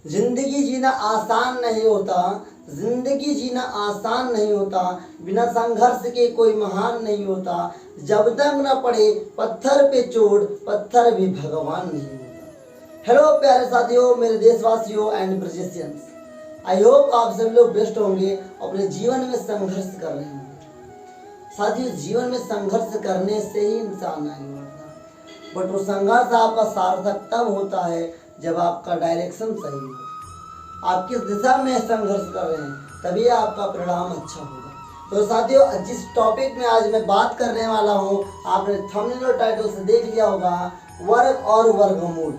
जिंदगी जीना आसान नहीं होता, जिंदगी जीना आसान नहीं होता, बिना संघर्ष के कोई महान नहीं होता। जब तक न पड़े पत्थर पे चोट, पत्थर भी भगवान नहीं होता। हेलो प्यारे साथियों, मेरे देशवासियों एंड ब्रिजिशियंस, आई होप आप सभी लोग बेस्ट होंगे, अपने जीवन में संघर्ष कर रहे होंगे। साथियों, जीवन में संघर्ष करने से ही इंसान आगे बढ़ता है, बट वो संघर्ष आपका सार्थक तब होता है जब आपका डायरेक्शन सही हो। आप किस दिशा में संघर्ष कर रहे हैं, तभी आपका परिणाम अच्छा होगा। तो साथियों, जिस टॉपिक में आज मैं बात करने वाला हूँ, आपने थंबनेल और टाइटल से देख लिया होगा, वर्ग और वर्गमूल,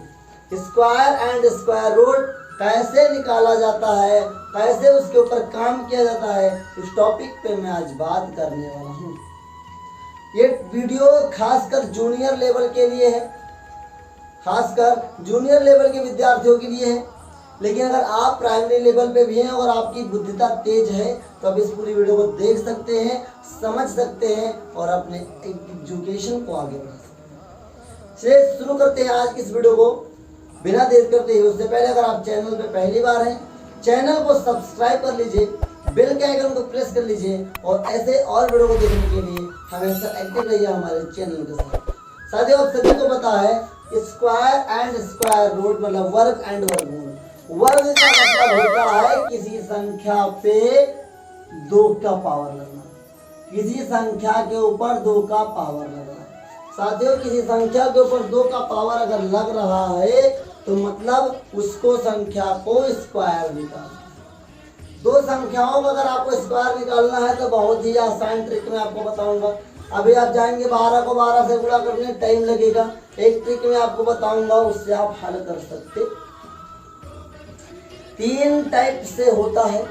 स्क्वायर एंड स्क्वायर रूट कैसे निकाला जाता है, कैसे उसके ऊपर काम किया जाता है, इस टॉपिक पे मैं आज बात करने वाला हूँ। ये वीडियो खासकर जूनियर लेवल के लिए है, खासकर जूनियर लेवल के विद्यार्थियों के लिए है। लेकिन अगर आप प्राइमरी लेवल पे भी हैं और आपकी बुद्धिता तेज है तो आप इस पूरी वीडियो को देख सकते हैं, समझ सकते हैं और अपने एजुकेशन को आगे बढ़ा सकते हैं। चलिए शुरू करते हैं आज की इस वीडियो को बिना देर करते ही। उससे पहले अगर आप चैनल पे पहली बार हैं, चैनल को सब्सक्राइब कर लीजिए, बेल के आइकन को प्रेस कर लीजिए और ऐसे और वीडियो को देखने के लिए हमेशा एक्टिव रहिए हमारे चैनल के साथ। साथियों, आप सभी को पता है स्क्वायर एंड स्क्वायर रूट मतलब वर्ग एंड वर्गमूल। वर्ग का मतलब होता है किसी संख्या पे 2 का पावर लगना, किसी संख्या के ऊपर 2 का पावर लगना। साथियों, किसी संख्या के ऊपर 2 का पावर अगर लग रहा है तो मतलब उसको संख्या को स्क्वायर निकालना है। 2 संख्याओं में अगर आपको स्क्वायर निकालना है तो बहुत ही आसान ट्रिक मैं आपको बताऊंगा। अभी आप जाएंगे 12 को 12 से गुणा करने, टाइम लगेगा। एक ट्रिक मैं आपको बताऊंगा, उससे आप हल कर सकते। 3 टाइप से होता है।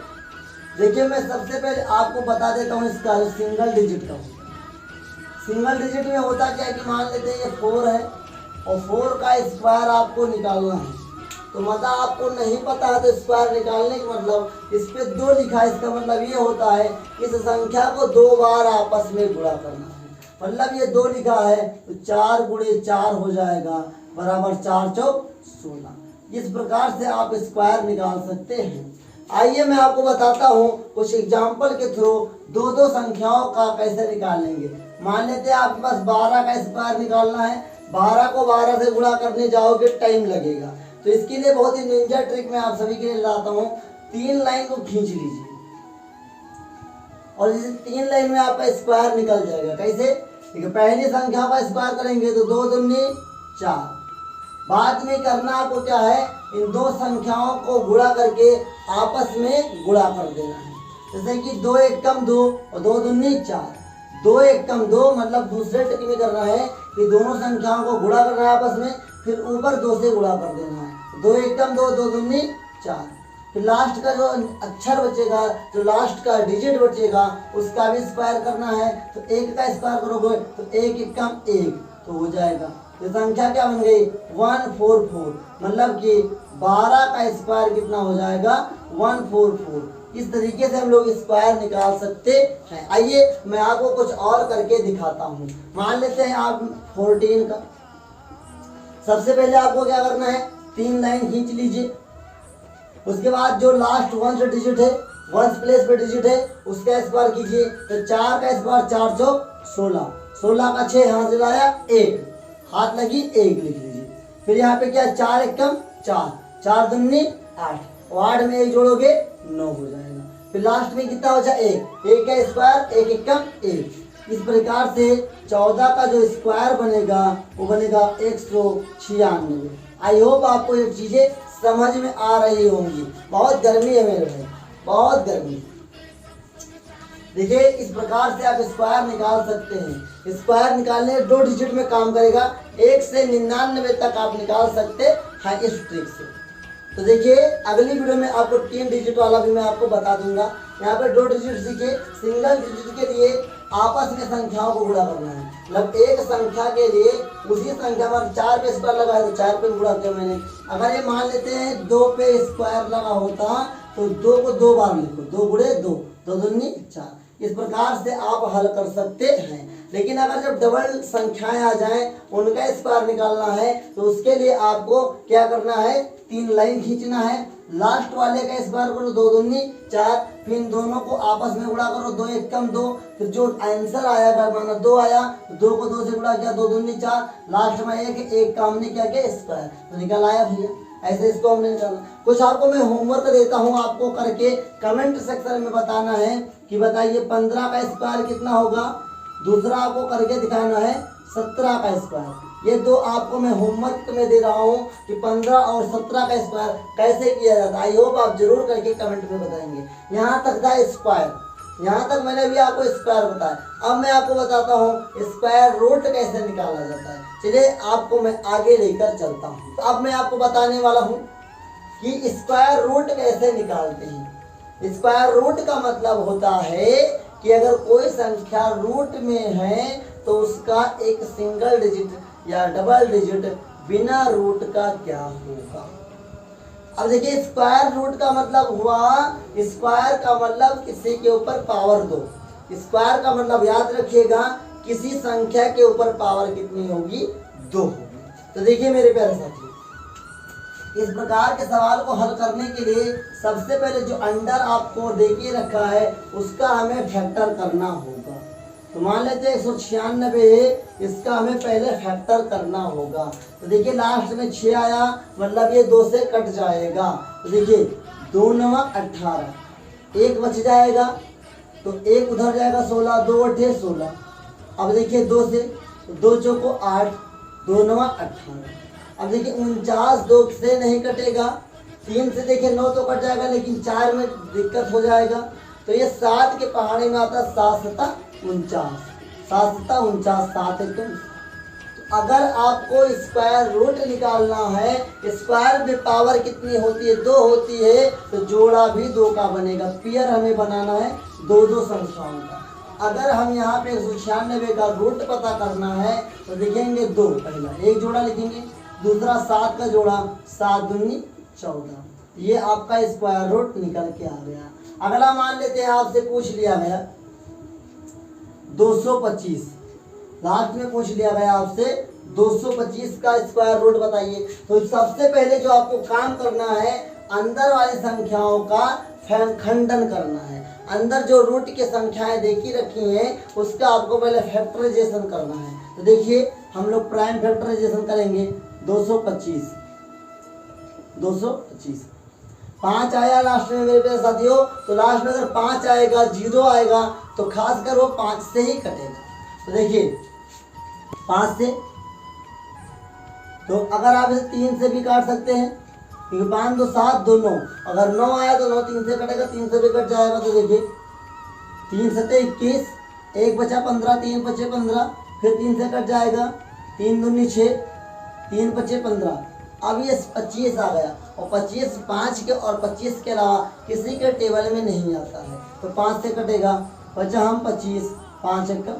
देखिए, मैं सबसे पहले आपको बता देता हूँ इसका सिंगल डिजिट का होता है। सिंगल डिजिट में होता क्या है कि मान लेते हैं ये 4 है और 4 का स्क्वायर आपको निकालना है। तो मतलब आपको नहीं पता है तो स्क्वायर निकालने का मतलब इस पे 2 लिखा है, इसका मतलब ये होता है इस संख्या को 2 बार आपस में गुणा करना है। मतलब ये 2 लिखा है तो 4 × 4 हो जाएगा बराबर 4 चौक 16। इस प्रकार से आप स्क्वायर निकाल सकते हैं। आइए मैं आपको बताता हूँ कुछ एग्जाम्पल के थ्रू 2 संख्याओं का कैसे निकालेंगे। मान लेते हैं आपके पास 12 का स्क्वायर निकालना है, 12 को 12 से गुणा करने जाओगे टाइम लगेगा। तो इसके लिए बहुत ही निंजा ट्रिक मैं आप सभी के लिए लाता हूँ। 3 लाइन को खींच लीजिए और इस 3 लाइन में आपका स्क्वायर निकल जाएगा। कैसे? देखिए, पहली संख्या का स्क्वायर करेंगे तो 2 दूनी 4। बाद में करना आपको क्या है, इन 2 संख्याओं को गुणा करके आपस में गुणा कर देना है। जैसे कि 2 × 1 = 2 और 2 दूनी 4। 2 × 1 = 2 मतलब दूसरे ट्रिक में करना है कि दोनों संख्याओं को गुणा करना है आपस में, फिर ऊपर 2 से गुणा कर देना है। 2 × 1 = 2, 2 दूनी 4। फिर लास्ट का जो अक्षर बचेगा, जो लास्ट का डिजिट बचेगा, उसका भी स्क्वायर करना है। तो 1 का स्क्वायर करोगे तो 1 × 1 = 1 तो हो जाएगा। तो संख्या क्या बन गई 144। मतलब कि 12 का स्क्वायर कितना हो जाएगा 144। इस तरीके से हम लोग स्क्वायर निकाल सकते हैं। आइए मैं आपको कुछ और करके दिखाता हूँ। मान लेते हैं आप 14 का। सबसे पहले आपको क्या करना है, 3 लाइन खींच लीजिए। उसके बाद जो लास्ट 1 डिजिट है, 1 प्लेस पे डिजिट है, उसका स्क्वायर कीजिए। तो 4 का स्क्वायर 4 चौक 16। 16 का 6 हाथ जलाया 1, हाथ लगी 1 लिख लीजिए। फिर यहाँ पे क्या 4 × 1 = 4, 4 दूनी 8 और 8 में 1 जोड़ोगे 9 हो जाएगा। फिर लास्ट में कितना बचा 1, 1 का स्क्वायर 1 × 1 = 1। इस प्रकार से 14 का जो स्क्वायर बनेगा वो बनेगा 196। आई होप आपको ये चीजें समझ में आ रही होंगी। बहुत गर्मी है मेरे भाई, बहुत गर्मी। देखिए, इस प्रकार से आप स्क्वायर निकाल सकते हैं। स्क्वायर निकालने 2 डिजिट में काम करेगा, 1 से 99 तक आप निकाल सकते हैं इस ट्रिक से। तो देखिए, अगली वीडियो में आपको 3 डिजिट वाला भी मैं आपको बता दूंगा। यहाँ पे 2 डिजिट सीखे। सिंगल डिजिट के लिए आपस में संख्याओं को गुणा करना है। मतलब एक संख्या के लिए उसी संख्या पर 4 पे स्क्वायर लगा है तो 4 पे गुणा किया मैंने। अगर ये मान लेते हैं 2 पे स्क्वायर लगा होता तो 2 को 2 बार लिखो, 2 × 2, 2 दूनी 4। इस प्रकार से आप हल कर सकते हैं। लेकिन अगर जब डबल संख्याएं आ जाएं, उनका स्क्वायर निकालना है तो उसके लिए आपको क्या करना है, 3 लाइन खींचना है, लास्ट वाले का स्क्वायर करो 2 दूनी 4, फिर इन दोनों को आपस में गुणा करो 2 1 कम 2, फिर जो आंसर आएगा माना 2 आया तो 2 को 2 से गुणा किया 2 दूनी 4, लास्ट में 1 का हमने क्या किया स्क्वायर, तो निकल आया भैया। ऐसे इसको हमने निकाला। कुछ आपको मैं होमवर्क देता हूँ, आपको करके कमेंट सेक्शन में बताना है कि बताइए 15 का स्क्वायर कितना होगा। दूसरा आपको करके दिखाना है 17 का स्क्वायर। ये दो आपको मैं होमवर्क में दे रहा हूँ कि 15 और 17 का स्क्वायर कैसे किया जाता है। आई होप आप जरूर करके कमेंट में बताएंगे। यहाँ तक था स्क्वायर, यहाँ तक मैंने भी आपको स्क्वायर बताया। अब मैं आपको बताता हूँ स्क्वायर रूट कैसे निकाला जाता है। चलिए आपको मैं आगे लेकर चलता हूँ। अब मैं आपको बताने वाला हूँ कि स्क्वायर रूट कैसे निकालते हैं। स्क्वायर रूट का मतलब होता है कि अगर कोई संख्या रूट में है तो उसका एक सिंगल डिजिट या डबल डिजिट बिना रूट का क्या होगा। अब देखिए स्क्वायर रूट का मतलब हुआ, स्क्वायर का मतलब किसी के ऊपर पावर 2। स्क्वायर का मतलब याद रखिएगा किसी संख्या के ऊपर पावर कितनी होगी, 2 होगी। तो देखिए मेरे प्यारे साथियों, इस प्रकार के सवाल को हल करने के लिए सबसे पहले जो अंडर आपको देके रखा है उसका हमें फैक्टर करना होगा। तो मान लेते हैं 196 है, इसका हमें पहले फैक्टर करना होगा। तो देखिए लास्ट में 6 आया, मतलब ये 2 से कट जाएगा। तो देखिए 2 9 18, 1 बच जाएगा तो 1 उधर जाएगा 16, 2 8 16। अब देखिए 2 से 2 चौको 8, 2 9 18। अब देखिए 49 2 से नहीं कटेगा, 3 से देखिए 9 तो कट जाएगा, लेकिन 4 में दिक्कत हो जाएगा। तो ये 7 के पहाड़ी में आता है 7 7 49, 7 7 49, 7 1 2। तो अगर आपको स्क्वायर रूट निकालना है, स्क्वायर में पावर कितनी होती है, 2 होती है, तो जोड़ा भी 2 का बनेगा। पेयर हमें बनाना है 2 2 संख्याओं का। अगर हम यहाँ पे 196 का रूट पता करना है तो लिखेंगे 2, पहला एक जोड़ा लिखेंगे, दूसरा 7 का जोड़ा 7 दूनी 14। ये आपका स्क्वायर रूट निकल के आ गया। अगला मान लेते हैं आपसे पूछ लिया गया 225, लास्ट में पूछ लिया गया आपसे 225 का स्क्वायर रूट बताइए। तो सबसे पहले जो आपको काम करना है, अंदर वाली संख्याओं का खंडन करना है। अंदर जो रूट की संख्याएं देखी रखी हैं उसका आपको पहले फैक्टराइजेशन करना है। तो देखिए हम लोग प्राइम फैक्टराइजेशन करेंगे। 225 5 आया लास्ट में मेरे प्यारे साथियों। तो लास्ट में अगर 5 आएगा, 0 आएगा तो खासकर वो 5 से ही कटेगा। तो देखिए 5 से, तो अगर आप इसे 3 से भी काट सकते हैं, क्योंकि 5 2 7 2 9। अगर 9 आया तो 9 3 से कटेगा, 3 से भी कट जाएगा। तो देखिए 3 7 21, 1 बचा 15, 3 बचे 15, फिर 3 से कट जाएगा, 3 दूनी 6, 3 बचे 15। अब ये 25 आ गया, और 25 5 के और 25 के अलावा किसी के टेबल में नहीं आता है, तो 5 से कटेगा, बचा हम 25, 5 1 का।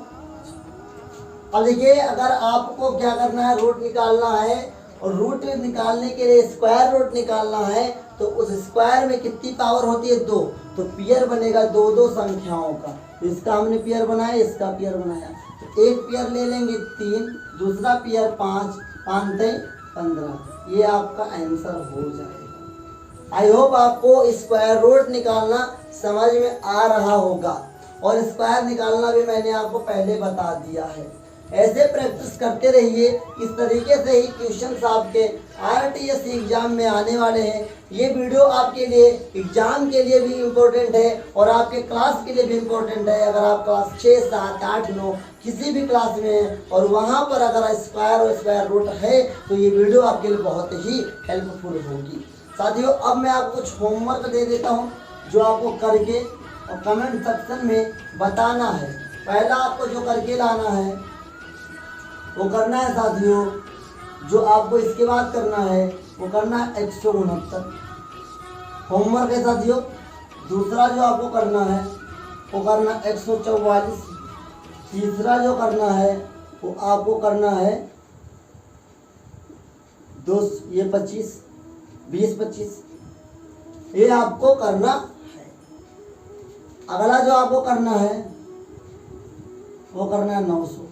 अब देखिए अगर आपको क्या करना है, रूट निकालना है, और रूट निकालने के लिए स्क्वायर रूट निकालना है, तो उस स्क्वायर में कितनी पावर होती है, 2। तो पेयर बनेगा 2 2 संख्याओं का। तो इसका हमने पेयर बनाया, इसका पेयर बनाया। तो एक पेयर ले लेंगे 3, दूसरा पेयर 5, 5 3 15। ये आपका आंसर हो जाएगा। आई होप आपको स्क्वायर रूट निकालना समझ में आ रहा होगा, और स्क्वायर निकालना भी मैंने आपको पहले बता दिया है। ऐसे प्रैक्टिस करते रहिए। इस तरीके से ही क्वेश्चंस आपके आरटीएस एग्जाम में आने वाले हैं। ये वीडियो आपके लिए एग्जाम के लिए भी इम्पोर्टेंट है और आपके क्लास के लिए भी इम्पोर्टेंट है। अगर आप क्लास 6 7 8 9 किसी भी क्लास में हैं और वहाँ पर अगर स्क्वायर और स्क्वायर रूट है तो ये वीडियो आपके लिए बहुत ही हेल्पफुल होगी। साथियों अब मैं आपको कुछ होमवर्क दे देता हूँ जो आपको करके और कमेंट सेक्शन में बताना है। पहला आपको जो करके लाना है वो करना है साथियों, जो आपको इसके बाद करना है वो करना है 169 होमवर्क है साथियों। दूसरा जो आपको करना है वो करना 144। तीसरा जो करना है वो आपको करना है 25 20 25, ये आपको करना है। अगला जो आपको करना है वो करना है 900।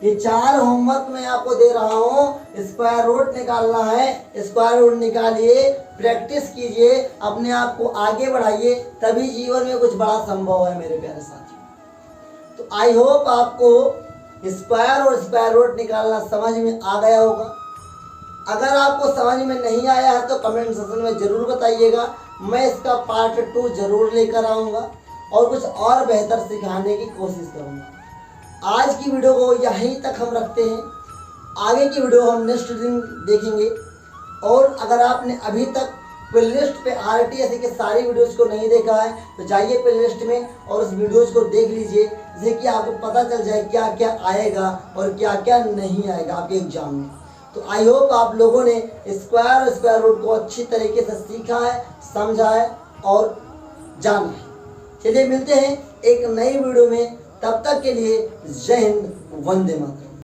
ये 4 होमवर्क मैं आपको दे रहा हूँ। स्क्वायर रूट निकालना है, स्क्वायर रूट निकालिए, प्रैक्टिस कीजिए, अपने आप को आगे बढ़ाइए, तभी जीवन में कुछ बड़ा संभव है मेरे प्यारे साथियों। तो आई होप आपको स्क्वायर और स्क्वायर रूट निकालना समझ में आ गया होगा। अगर आपको समझ में नहीं आया है तो कमेंट सेक्शन में ज़रूर बताइएगा, मैं इसका पार्ट 2 ज़रूर लेकर आऊँगा और कुछ और बेहतर सिखाने की कोशिश करूँगा। आज की वीडियो को यहीं तक हम रखते हैं, आगे की वीडियो हम नेक्स्ट दिन देखेंगे। और अगर आपने अभी तक प्लेलिस्ट पे RTSA के सारी वीडियोज़ को नहीं देखा है तो जाइए प्लेलिस्ट में और उस वीडियोज़ को देख लीजिए, जिससे कि आपको पता चल जाए क्या क्या आएगा और क्या क्या नहीं आएगा आपके एग्जाम में। तो आई होप आप लोगों ने स्क्वायर और स्क्वायर रूट को अच्छी तरीके से सीखा है, समझा है और जाना है। चलिए मिलते हैं एक नई वीडियो में, तब तक के लिए जय हिंद, वंदे मातरम।